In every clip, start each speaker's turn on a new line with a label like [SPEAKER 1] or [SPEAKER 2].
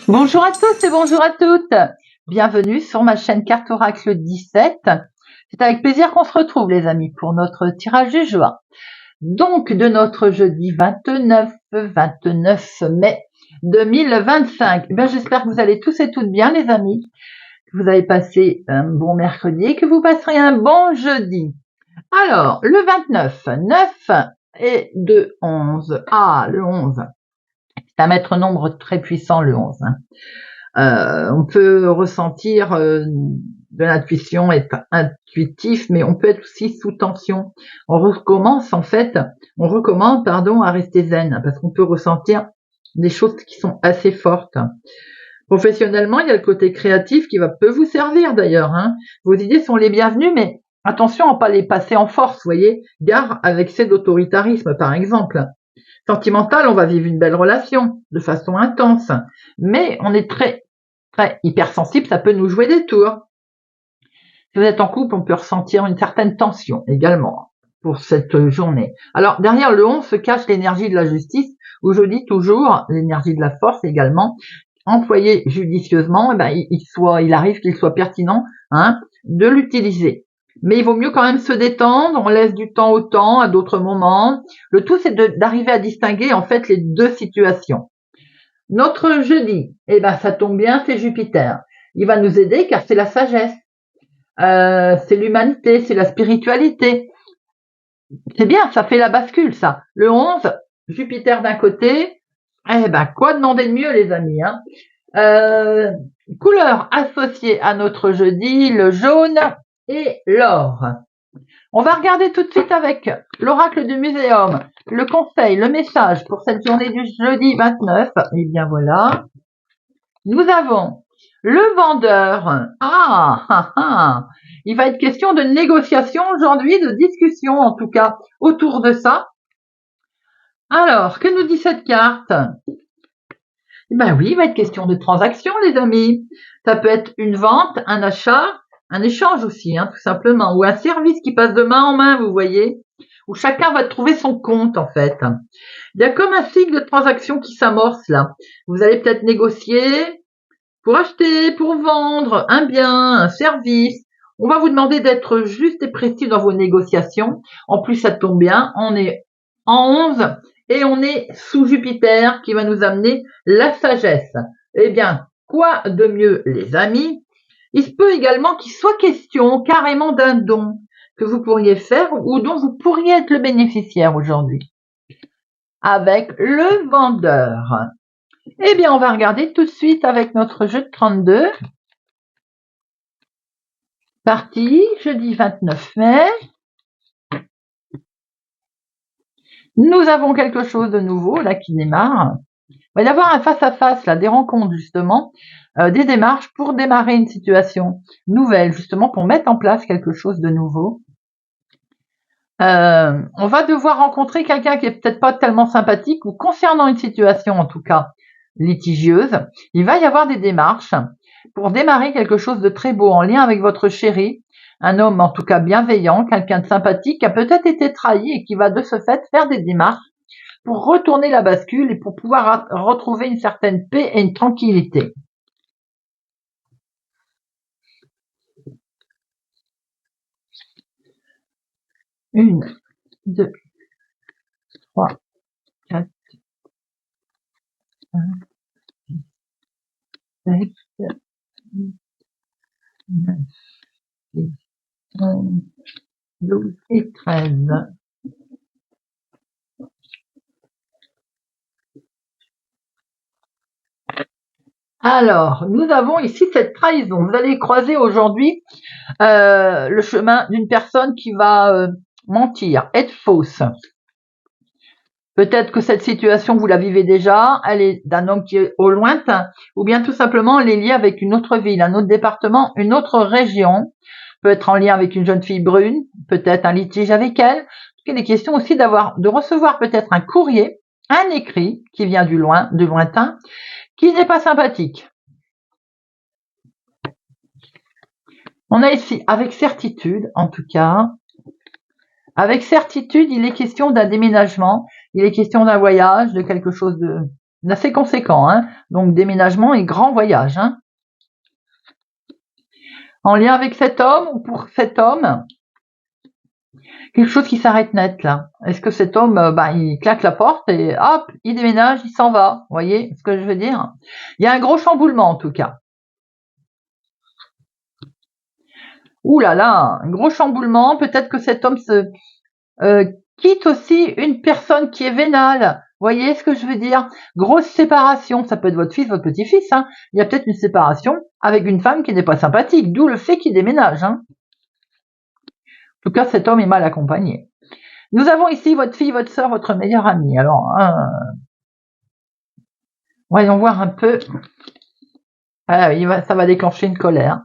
[SPEAKER 1] Bonjour à tous et bonjour à toutes. Bienvenue sur ma chaîne Carte Oracle 17. C'est avec plaisir qu'on se retrouve les amis pour notre tirage du jour. Donc de notre jeudi 29 mai 2025. J'espère que vous allez tous et toutes bien les amis, que vous avez passé un bon mercredi et que vous passerez un bon jeudi. Alors le 29, 9 et 2, 11. Ah, le 11. C'est un maître nombre très puissant le 11. On peut ressentir de l'intuition, être intuitif, mais on peut être aussi sous tension. On recommande à rester zen, parce qu'on peut ressentir des choses qui sont assez fortes. Professionnellement, il y a le côté créatif qui peut vous servir d'ailleurs. Vos idées sont les bienvenues, mais attention à ne pas les passer en force, vous voyez. Gare avec excès d'autoritarisme, par exemple. Sentimental, on va vivre une belle relation de façon intense, mais on est très hypersensible, ça peut nous jouer des tours. Si vous êtes en couple, on peut ressentir une certaine tension également pour cette journée. Alors derrière le 11 se cache l'énergie de la justice, où je dis toujours l'énergie de la force également. Employé judicieusement, il arrive qu'il soit pertinent de l'utiliser. Mais il vaut mieux quand même se détendre, on laisse du temps au temps, à d'autres moments. Le tout, c'est d'arriver à distinguer en fait les deux situations. Notre jeudi, ça tombe bien, c'est Jupiter. Il va nous aider car c'est la sagesse, c'est l'humanité, c'est la spiritualité. C'est bien, ça fait la bascule, ça. Le 11, Jupiter d'un côté, quoi demander de mieux, les amis, couleur associée à notre jeudi, le jaune et l'or. On va regarder tout de suite avec l'oracle du muséum, le conseil, le message pour cette journée du jeudi 29. Et bien voilà. Nous avons le vendeur. Il va être question de négociation aujourd'hui, de discussion en tout cas autour de ça. Alors, que nous dit cette carte? Oui, il va être question de transaction, les amis. Ça peut être une vente, un achat, un échange aussi, tout simplement, ou un service qui passe de main en main, vous voyez, où chacun va trouver son compte, en fait. Il y a comme un cycle de transaction qui s'amorce là. Vous allez peut-être négocier pour acheter, pour vendre un bien, un service. On va vous demander d'être juste et précis dans vos négociations. En plus, ça tombe bien, on est en 11 et on est sous Jupiter qui va nous amener la sagesse. Eh bien, quoi de mieux, les amis? Il se peut également qu'il soit question carrément d'un don que vous pourriez faire ou dont vous pourriez être le bénéficiaire aujourd'hui. Avec le vendeur. Eh bien, on va regarder tout de suite avec notre jeu de 32. Parti, jeudi 29 mai. Nous avons quelque chose de nouveau là qui démarre. Il va y avoir un face-à-face là, des rencontres justement, des démarches pour démarrer une situation nouvelle justement pour mettre en place quelque chose de nouveau. On va devoir rencontrer quelqu'un qui est peut-être pas tellement sympathique ou concernant une situation en tout cas litigieuse. Il va y avoir des démarches pour démarrer quelque chose de très beau en lien avec votre chéri, un homme en tout cas bienveillant, quelqu'un de sympathique qui a peut-être été trahi et qui va de ce fait faire des démarches pour retourner la bascule et pour pouvoir retrouver une certaine paix et une tranquillité. Une, deux, trois, quatre, cinq, six, sept, huit, neuf, 10, 11, 12 et 13. Alors, nous avons ici cette trahison. Vous allez croiser aujourd'hui le chemin d'une personne qui va mentir, être fausse. Peut-être que cette situation, vous la vivez déjà, elle est d'un homme qui est au lointain, ou bien tout simplement elle est liée avec une autre ville, un autre département, une autre région, peut être en lien avec une jeune fille brune, peut-être un litige avec elle. Il est question aussi de recevoir peut-être un courrier, un écrit qui vient du lointain, qui n'est pas sympathique. On a ici, avec certitude, en tout cas, avec certitude, il est question d'un déménagement, il est question d'un voyage, de quelque chose assez conséquent, hein. Donc déménagement et grand voyage, hein. En lien avec cet homme ou pour cet homme, quelque chose qui s'arrête net là. Est-ce que cet homme, il claque la porte et hop, il déménage, il s'en va. Vous voyez ce que je veux dire? Il y a un gros chamboulement en tout cas. Ouh là là, un gros chamboulement. Peut-être que cet homme quitte aussi une personne qui est vénale. Vous voyez ce que je veux dire? Grosse séparation. Ça peut être votre fils, votre petit-fils. Hein. Il y a peut-être une séparation avec une femme qui n'est pas sympathique. D'où le fait qu'il déménage. Hein. En tout cas, cet homme est mal accompagné. Nous avons ici votre fille, votre sœur, votre meilleure amie. Alors, voyons voir un peu. Ah, ça va déclencher une colère.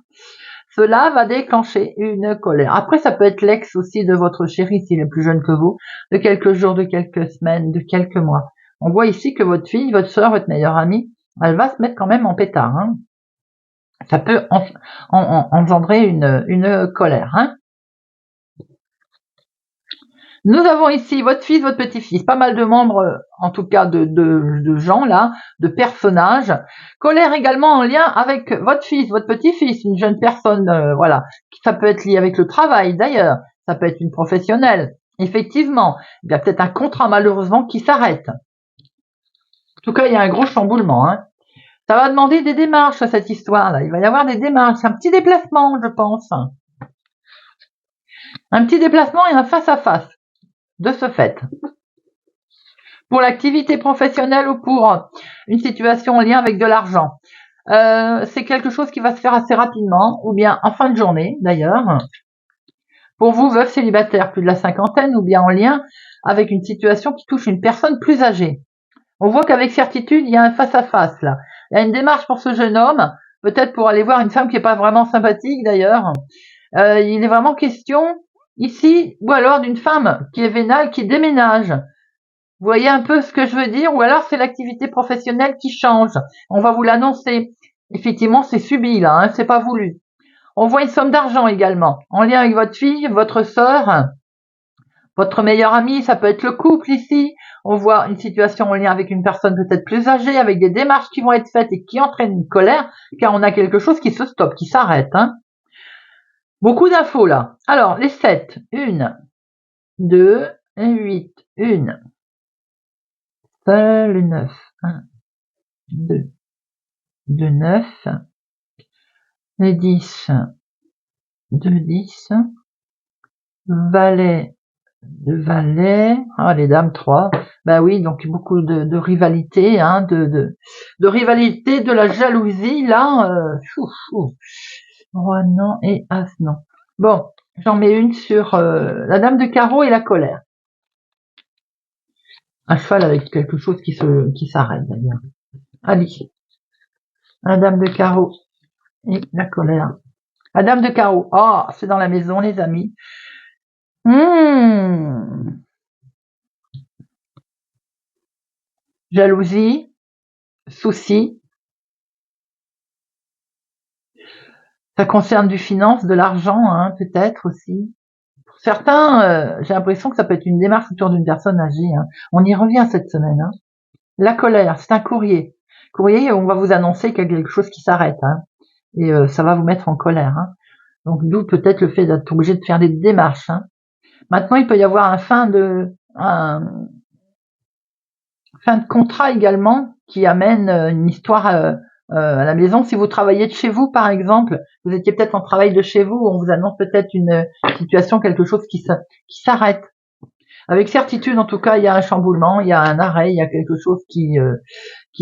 [SPEAKER 1] Cela va déclencher une colère. Après, ça peut être l'ex aussi de votre chéri s'il est plus jeune que vous, de quelques jours, de quelques semaines, de quelques mois. On voit ici que votre fille, votre sœur, votre meilleure amie, elle va se mettre quand même en pétard. Hein. Ça peut engendrer une colère. Hein. Nous avons ici votre fils, votre petit-fils, pas mal de membres, en tout cas de gens là, de personnages. Colère également en lien avec votre fils, votre petit-fils, une jeune personne, voilà. Ça peut être lié avec le travail d'ailleurs, ça peut être une professionnelle. Effectivement, il y a peut-être un contrat malheureusement qui s'arrête. En tout cas, il y a un gros chamboulement. Hein. Ça va demander des démarches à cette histoire-là. Il va y avoir des démarches, un petit déplacement, je pense. Un petit déplacement et un face-à-face. De ce fait. Pour l'activité professionnelle ou pour une situation en lien avec de l'argent. C'est quelque chose qui va se faire assez rapidement, ou bien en fin de journée d'ailleurs. Pour vous, veuf célibataire, plus de la cinquantaine, ou bien en lien avec une situation qui touche une personne plus âgée. On voit qu'avec certitude, il y a un face-à-face là. Il y a une démarche pour ce jeune homme, peut-être pour aller voir une femme qui n'est pas vraiment sympathique d'ailleurs. Il est vraiment question ici, ou alors d'une femme qui est vénale, qui déménage. Vous voyez un peu ce que je veux dire? Ou alors c'est l'activité professionnelle qui change. On va vous l'annoncer. Effectivement, c'est subi là, hein, c'est pas voulu. On voit une somme d'argent également, en lien avec votre fille, votre sœur, votre meilleure amie, ça peut être le couple ici. On voit une situation en lien avec une personne peut-être plus âgée, avec des démarches qui vont être faites et qui entraînent une colère, car on a quelque chose qui se stoppe, qui s'arrête. Hein. Beaucoup d'infos là. Alors, les 7, 1, 2, 8, 1. Seul 9, 1, 2, 2, 9, les 10, 2, 10, valet, 2 valets, les dames 3, bah oui, donc beaucoup de rivalité, hein, de rivalité, de la jalousie, là, roi non et as non. Bon, j'en mets une sur la dame de carreau et la colère. Un cheval avec quelque chose qui s'arrête d'ailleurs. Allez, la dame de carreau et la colère. La dame de carreau. C'est dans la maison, les amis. Jalousie, souci. Ça concerne du finance, de l'argent, hein, peut-être aussi. Pour certains, j'ai l'impression que ça peut être une démarche autour d'une personne âgée. Hein. On y revient cette semaine. Hein. La colère, c'est un courrier. Courrier, on va vous annoncer qu'il y a quelque chose qui s'arrête. Hein. Et ça va vous mettre en colère. Hein. Donc d'où peut-être le fait d'être obligé de faire des démarches. Hein. Maintenant, il peut y avoir un fin de contrat également qui amène une histoire à la maison. Si vous travaillez de chez vous, par exemple, vous étiez peut-être en travail de chez vous, on vous annonce peut-être une situation, quelque chose qui s'arrête. Avec certitude, en tout cas, il y a un chamboulement, il y a un arrêt, il y a quelque chose qui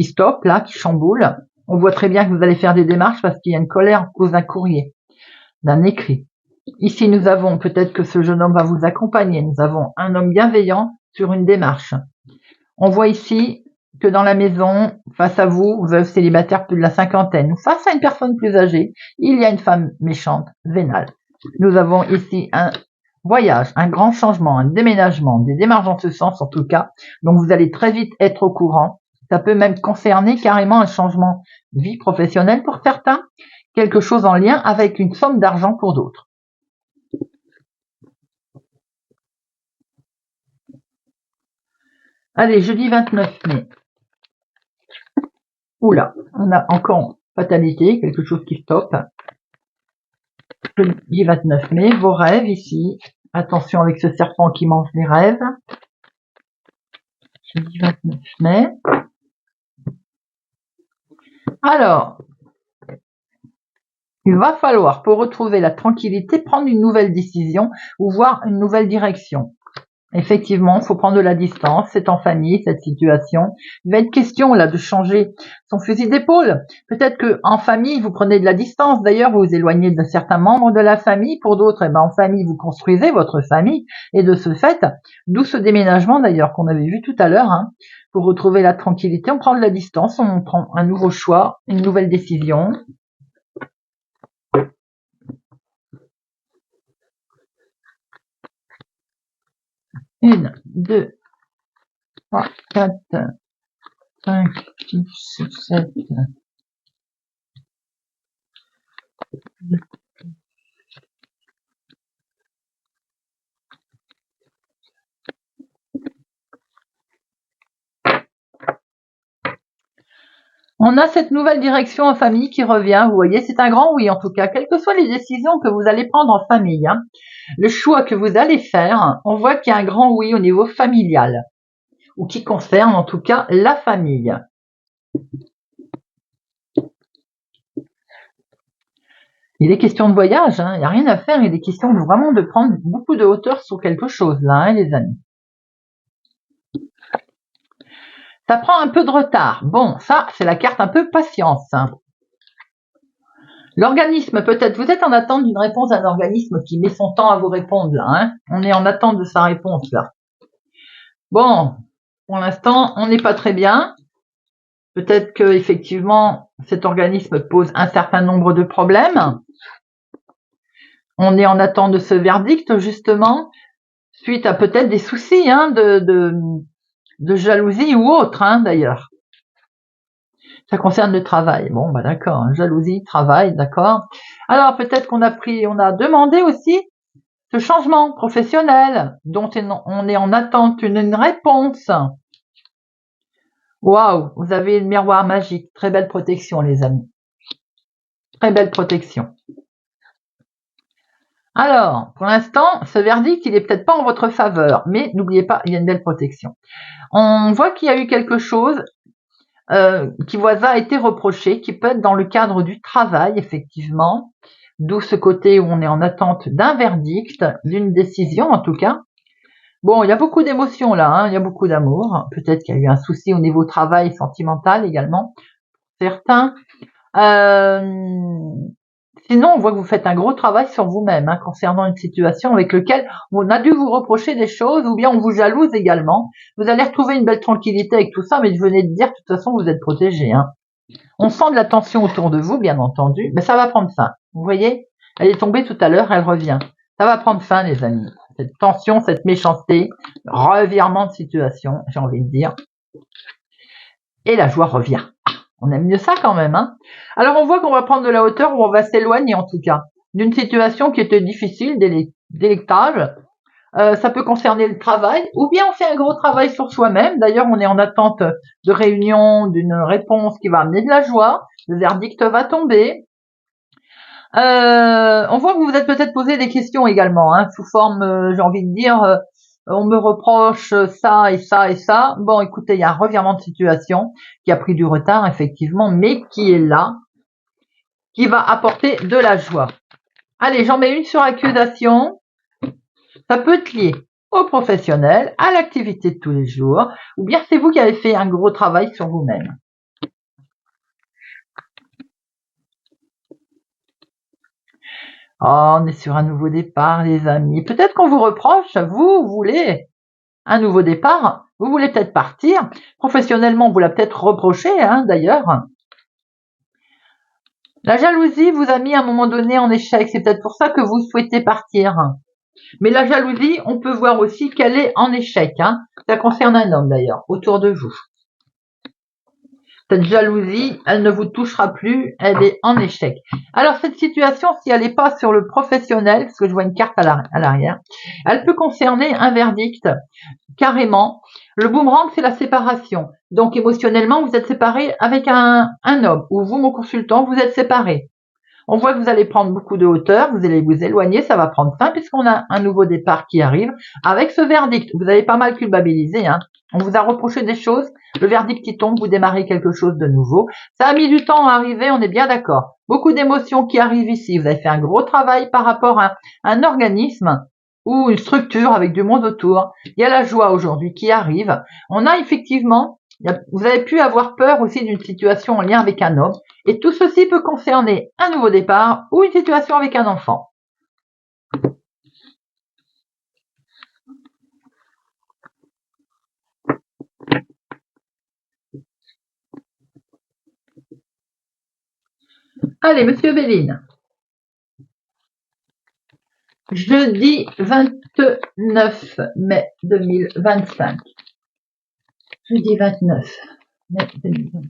[SPEAKER 1] stoppe là, qui chamboule. On voit très bien que vous allez faire des démarches parce qu'il y a une colère à cause d'un courrier, d'un écrit. Ici, nous avons peut-être que ce jeune homme va vous accompagner. Nous avons un homme bienveillant sur une démarche. On voit ici que dans la maison, face à vous, vous êtes célibataire plus de la cinquantaine, ou face à une personne plus âgée, il y a une femme méchante, vénale. Nous avons ici un voyage, un grand changement, un déménagement, des démarches en ce sens en tout cas. Donc vous allez très vite être au courant. Ça peut même concerner carrément un changement de vie professionnelle pour certains, quelque chose en lien avec une somme d'argent pour d'autres. Allez, jeudi 29 mai. Oula, on a encore fatalité, quelque chose qui stoppe. Jeudi 29 mai, vos rêves ici. Attention avec ce serpent qui mange les rêves. Jeudi 29 mai. Alors, il va falloir, pour retrouver la tranquillité, prendre une nouvelle décision ou voir une nouvelle direction. Effectivement, il faut prendre de la distance, c'est en famille, cette situation. Il va être question là de changer son fusil d'épaule. Peut-être que en famille, vous prenez de la distance. D'ailleurs, vous vous éloignez de certains membres de la famille. Pour d'autres, en famille, vous construisez votre famille. Et de ce fait, d'où ce déménagement d'ailleurs qu'on avait vu tout à l'heure, pour retrouver la tranquillité, on prend de la distance, on prend un nouveau choix, une nouvelle décision. Une, deux, trois, quatre, 5, 6, 7. On a cette nouvelle direction en famille qui revient, vous voyez, c'est un grand oui en tout cas, quelles que soient les décisions que vous allez prendre en famille, le choix que vous allez faire, on voit qu'il y a un grand oui au niveau familial, ou qui concerne en tout cas la famille. Il est question de voyage, il n'y a rien à faire, il est question vraiment de prendre beaucoup de hauteur sur quelque chose là, les amis. Ça prend un peu de retard. Bon, ça, c'est la carte un peu patience. L'organisme, peut-être, vous êtes en attente d'une réponse d'un organisme qui met son temps à vous répondre, là. On est en attente de sa réponse, là. Bon, pour l'instant, on n'est pas très bien. Peut-être que effectivement, cet organisme pose un certain nombre de problèmes. On est en attente de ce verdict, justement, suite à peut-être des soucis de jalousie ou autre, d'ailleurs. Ça concerne le travail. Bon, bah d'accord, jalousie, travail, d'accord. Alors peut-être qu'on a demandé aussi ce changement professionnel dont on est en attente d'une réponse. Waouh, vous avez le miroir magique, très belle protection les amis. Très belle protection. Alors, pour l'instant, ce verdict, il est peut-être pas en votre faveur, mais n'oubliez pas, il y a une belle protection. On voit qu'il y a eu quelque chose qui vous a été reproché, qui peut être dans le cadre du travail, effectivement, d'où ce côté où on est en attente d'un verdict, d'une décision en tout cas. Bon, il y a beaucoup d'émotions là, il y a beaucoup d'amour. Peut-être qu'il y a eu un souci au niveau travail sentimental également, certains. Sinon, on voit que vous faites un gros travail sur vous-même concernant une situation avec laquelle on a dû vous reprocher des choses ou bien on vous jalouse également. Vous allez retrouver une belle tranquillité avec tout ça, mais je venais de dire, de toute façon, vous êtes protégé. On sent de la tension autour de vous, bien entendu, mais ça va prendre fin. Vous voyez, elle est tombée tout à l'heure, elle revient. Ça va prendre fin, les amis. Cette tension, cette méchanceté, revirement de situation, j'ai envie de dire. Et la joie revient. On aime mieux ça quand même. Alors on voit qu'on va prendre de la hauteur ou on va s'éloigner en tout cas d'une situation qui était difficile, délectable. Ça peut concerner le travail ou bien on fait un gros travail sur soi-même. D'ailleurs, on est en attente de réunion, d'une réponse qui va amener de la joie. Le verdict va tomber. On voit que vous vous êtes peut-être posé des questions également, sous forme, j'ai envie de dire, on me reproche ça et ça et ça. Bon, écoutez, il y a un revirement de situation qui a pris du retard, effectivement, mais qui est là, qui va apporter de la joie. Allez, j'en mets une sur accusation. Ça peut être lié au professionnel, à l'activité de tous les jours, ou bien c'est vous qui avez fait un gros travail sur vous-même. Oh, on est sur un nouveau départ, les amis. Peut-être qu'on vous reproche, vous voulez un nouveau départ, vous voulez peut-être partir. Professionnellement, vous l'a peut-être reproché, d'ailleurs. La jalousie vous a mis à un moment donné en échec. C'est peut-être pour ça que vous souhaitez partir. Mais la jalousie, on peut voir aussi qu'elle est en échec. Ça concerne un homme d'ailleurs, autour de vous. Cette jalousie, elle ne vous touchera plus, elle est en échec. Alors cette situation, si elle n'est pas sur le professionnel, parce que je vois une carte à l'arrière, elle peut concerner un verdict, carrément. Le boomerang, c'est la séparation. Donc, émotionnellement, vous êtes séparé avec un homme, ou vous, mon consultant, vous êtes séparé. On voit que vous allez prendre beaucoup de hauteur, vous allez vous éloigner, ça va prendre fin puisqu'on a un nouveau départ qui arrive avec ce verdict. Vous avez pas mal culpabilisé, hein. On vous a reproché des choses, le verdict qui tombe, vous démarrez quelque chose de nouveau. Ça a mis du temps à arriver, on est bien d'accord. Beaucoup d'émotions qui arrivent ici. Vous avez fait un gros travail par rapport à un organisme ou une structure avec du monde autour. Il y a la joie aujourd'hui qui arrive. On a effectivement, vous avez pu avoir peur aussi d'une situation en lien avec un homme. Et tout ceci peut concerner un nouveau départ ou une situation avec un enfant. Allez, Monsieur Béline. Jeudi 29 mai 2025. Jeudi 29 mai 2025.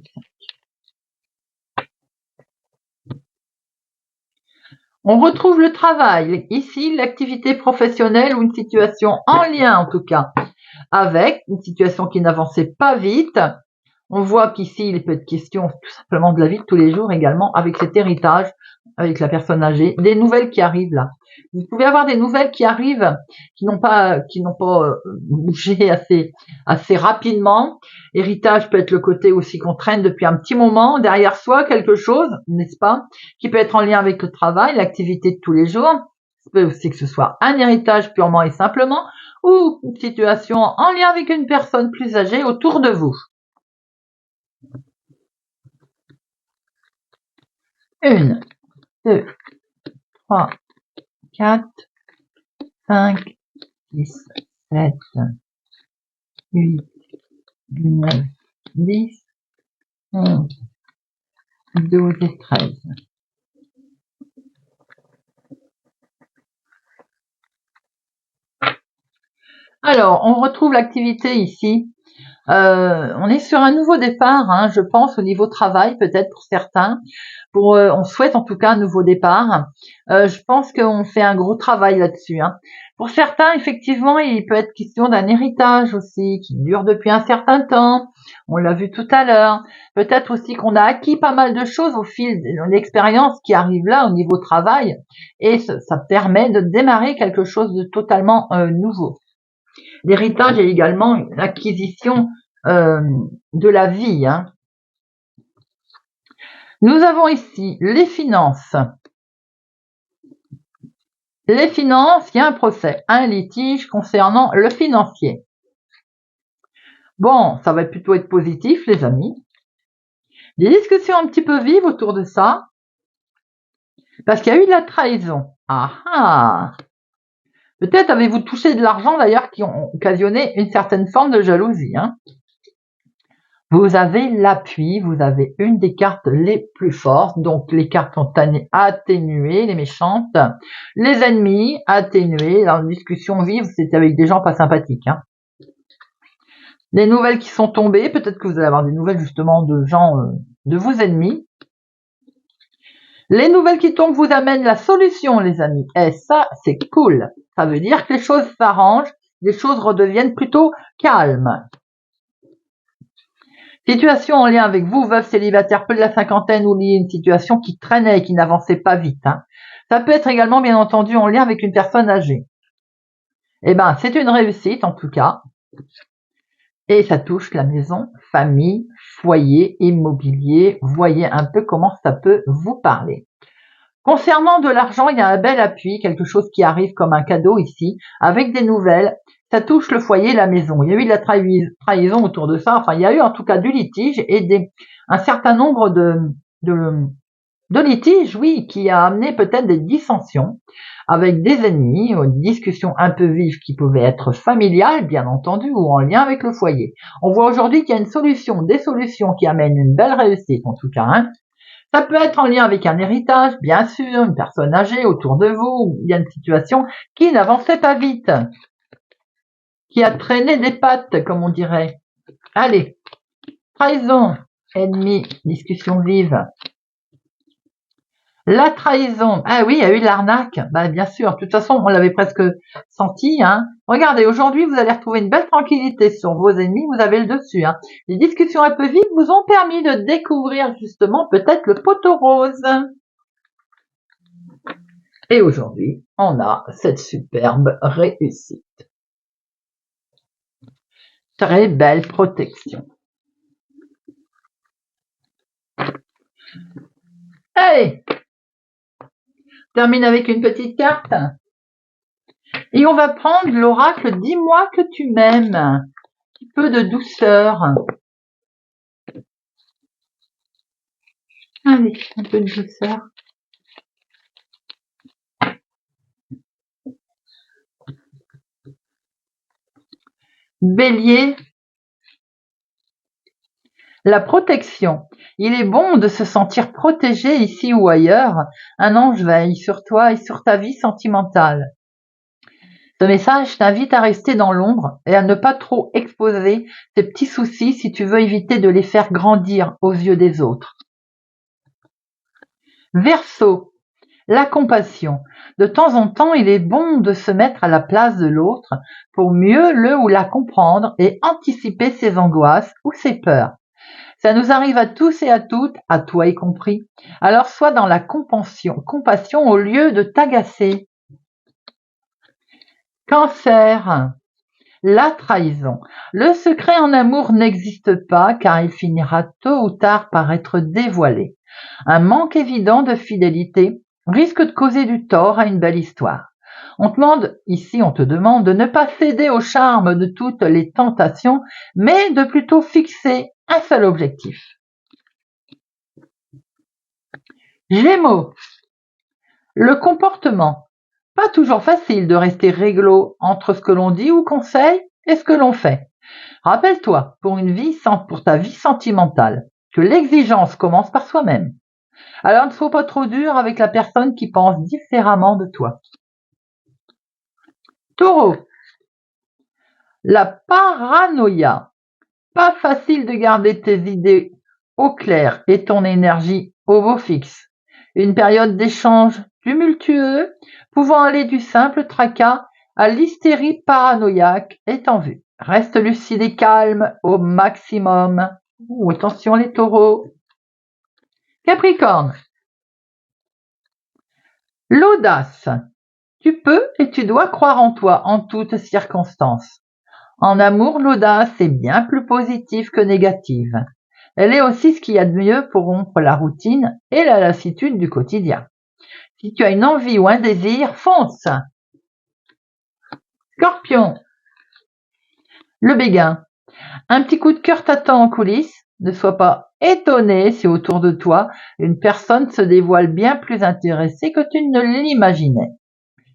[SPEAKER 1] On retrouve le travail, ici l'activité professionnelle ou une situation en lien en tout cas, avec une situation qui n'avançait pas vite. On voit qu'ici il peut être question tout simplement de la vie de tous les jours également, avec cet héritage, avec la personne âgée, des nouvelles qui arrivent là. Vous pouvez avoir des nouvelles qui arrivent, qui n'ont pas bougé assez rapidement. Héritage peut être le côté aussi qu'on traîne depuis un petit moment derrière soi, quelque chose, n'est-ce pas, qui peut être en lien avec le travail, l'activité de tous les jours. Ça peut aussi que ce soit un héritage purement et simplement, ou une situation en lien avec une personne plus âgée autour de vous. 1, 2, 3, 4, 5, 6, 7, 8, 9, 10, 11, 12 et 13. Alors, on retrouve l'activité ici. On est sur un nouveau départ, hein, je pense, au niveau travail, peut-être pour certains. On souhaite en tout cas un nouveau départ. Je pense qu'on fait un gros travail là-dessus, hein. Pour certains, effectivement, il peut être question d'un héritage aussi, qui dure depuis un certain temps. On l'a vu tout à l'heure. Peut-être aussi qu'on a acquis pas mal de choses au fil de l'expérience qui arrive là au niveau travail. Et ça permet de démarrer quelque chose de totalement nouveau. L'héritage est également l'acquisition de la vie, hein. Nous avons ici les finances. Les finances, il y a un procès, un litige concernant le financier. Bon, ça va plutôt être positif, les amis. Des discussions un petit peu vives autour de ça, parce qu'il y a eu de la trahison. Ah ah! Peut-être avez-vous touché de l'argent d'ailleurs qui ont occasionné une certaine forme de jalousie, hein. Vous avez l'appui, vous avez une des cartes les plus fortes, donc les cartes sont atténuées, les méchantes, les ennemis atténués, dans une discussion vive, c'est avec des gens pas sympathiques, hein. Les nouvelles qui sont tombées, peut-être que vous allez avoir des nouvelles justement de gens, de vos ennemis. Les nouvelles qui tombent vous amènent la solution, les amis, et ça, c'est cool. Ça veut dire que les choses s'arrangent, les choses redeviennent plutôt calmes. Situation en lien avec vous, veuve célibataire, peu de la cinquantaine, ou lié à une situation qui traînait et qui n'avançait pas vite, hein. Ça peut être également, bien entendu, en lien avec une personne âgée. Eh ben, c'est une réussite, en tout cas. Et ça touche la maison, famille, foyer, immobilier. Voyez un peu comment ça peut vous parler. Concernant de l'argent, il y a un bel appui, quelque chose qui arrive comme un cadeau ici, avec des nouvelles. Ça touche le foyer, la maison. Il y a eu de la trahison autour de ça. Enfin, il y a eu en tout cas du litige et un certain nombre de litiges, oui, qui a amené peut-être des dissensions avec des ennemis, une discussion un peu vive qui pouvait être familiale, bien entendu, ou en lien avec le foyer. On voit aujourd'hui qu'il y a une solution, des solutions qui amènent une belle réussite, en tout cas, hein. Ça peut être en lien avec un héritage, bien sûr, une personne âgée autour de vous, ou il y a une situation qui n'avançait pas vite, qui a traîné des pattes, comme on dirait. Allez, trahison, ennemi, discussion vive. La trahison. Ah oui, il y a eu de l'arnaque. Bah, bien sûr. De toute façon, on l'avait presque senti, hein. Regardez, aujourd'hui, vous allez retrouver une belle tranquillité sur vos ennemis. Vous avez le dessus, hein. Les discussions un peu vives vous ont permis de découvrir justement peut-être le poteau rose. Et aujourd'hui, on a cette superbe réussite. Très belle protection. Allez, termine avec une petite carte. Et on va prendre l'oracle « Dis-moi que tu m'aimes ». Un petit peu de douceur. Allez, un peu de douceur. Bélier. La protection. Il est bon de se sentir protégé ici ou ailleurs. Un ange veille sur toi et sur ta vie sentimentale. Ce message t'invite à rester dans l'ombre et à ne pas trop exposer tes petits soucis si tu veux éviter de les faire grandir aux yeux des autres. Verseau. La compassion. De temps en temps, il est bon de se mettre à la place de l'autre pour mieux le ou la comprendre et anticiper ses angoisses ou ses peurs. Ça nous arrive à tous et à toutes, à toi y compris. Alors sois dans la compassion au lieu de t'agacer. Cancer. La trahison. Le secret en amour n'existe pas car il finira tôt ou tard par être dévoilé. Un manque évident de fidélité risque de causer du tort à une belle histoire. On te demande de ne pas céder au charme de toutes les tentations, mais de plutôt fixer un seul objectif. Gémeaux. Le comportement. Pas toujours facile de rester réglo entre ce que l'on dit ou conseille et ce que l'on fait. Rappelle-toi, pour ta vie sentimentale, que l'exigence commence par soi-même. Alors il ne faut pas trop dur avec la personne qui pense différemment de toi. Taureau. La paranoïa. Pas facile de garder tes idées au clair et ton énergie au beau fixe. Une période d'échange tumultueux, pouvant aller du simple tracas à l'hystérie paranoïaque est en vue. Reste lucide et calme au maximum. Attention les taureaux. Capricorne. L'audace. Tu peux et tu dois croire en toi en toutes circonstances. En amour, l'audace est bien plus positive que négative. Elle est aussi ce qu'il y a de mieux pour rompre la routine et la lassitude du quotidien. Si tu as une envie ou un désir, fonce. Scorpion. Le béguin. Un petit coup de cœur t'attend en coulisses. Ne sois pas étonné si autour de toi, une personne se dévoile bien plus intéressée que tu ne l'imaginais.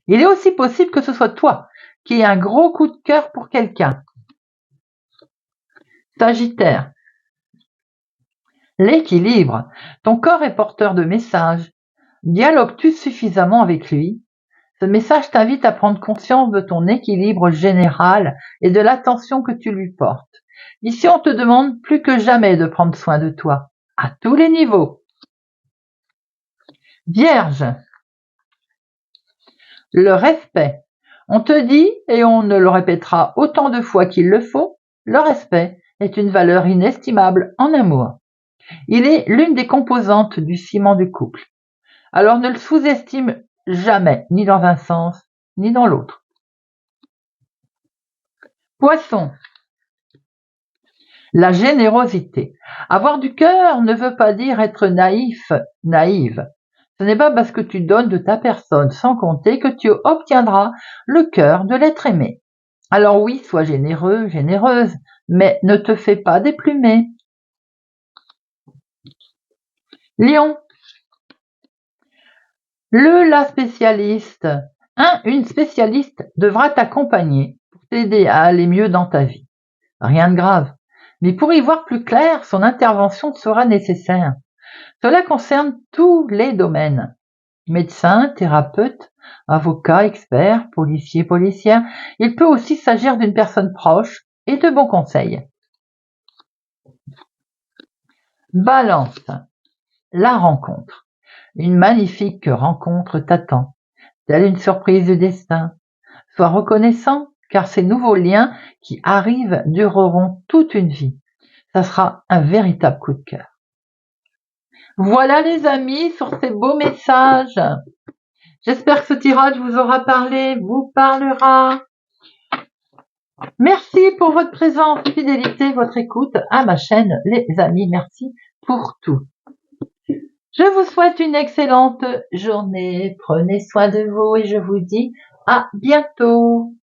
[SPEAKER 1] Il est aussi possible que ce soit toi qui aies un gros coup de cœur pour quelqu'un. Sagittaire. L'équilibre. Ton corps est porteur de messages. Dialogues-tu suffisamment avec lui? Ce message t'invite à prendre conscience de ton équilibre général et de l'attention que tu lui portes. Ici, on te demande plus que jamais de prendre soin de toi, à tous les niveaux. Vierge. Le respect. On te dit, et on ne le répétera autant de fois qu'il le faut, le respect est une valeur inestimable en amour. Il est l'une des composantes du ciment du couple. Alors ne le sous-estime jamais, ni dans un sens, ni dans l'autre. Poisson. La générosité. Avoir du cœur ne veut pas dire être naïve. Ce n'est pas parce que tu donnes de ta personne sans compter que tu obtiendras le cœur de l'être aimé. Alors oui, sois généreux, généreuse, mais ne te fais pas déplumer. Lion. La spécialiste. Une spécialiste devra t'accompagner pour t'aider à aller mieux dans ta vie. Rien de grave. Mais pour y voir plus clair, son intervention sera nécessaire. Cela concerne tous les domaines. Médecins, thérapeutes, avocats, experts, policiers, policières. Il peut aussi s'agir d'une personne proche et de bons conseils. Balance. La rencontre. Une magnifique rencontre t'attend, telle une surprise du destin. Sois reconnaissant, car ces nouveaux liens qui arrivent dureront toute une vie. Ça sera un véritable coup de cœur. Voilà les amis, sur ces beaux messages. J'espère que ce tirage vous aura parlé, vous parlera. Merci pour votre présence, fidélité, votre écoute à ma chaîne, les amis. Merci pour tout. Je vous souhaite une excellente journée. Prenez soin de vous et je vous dis à bientôt.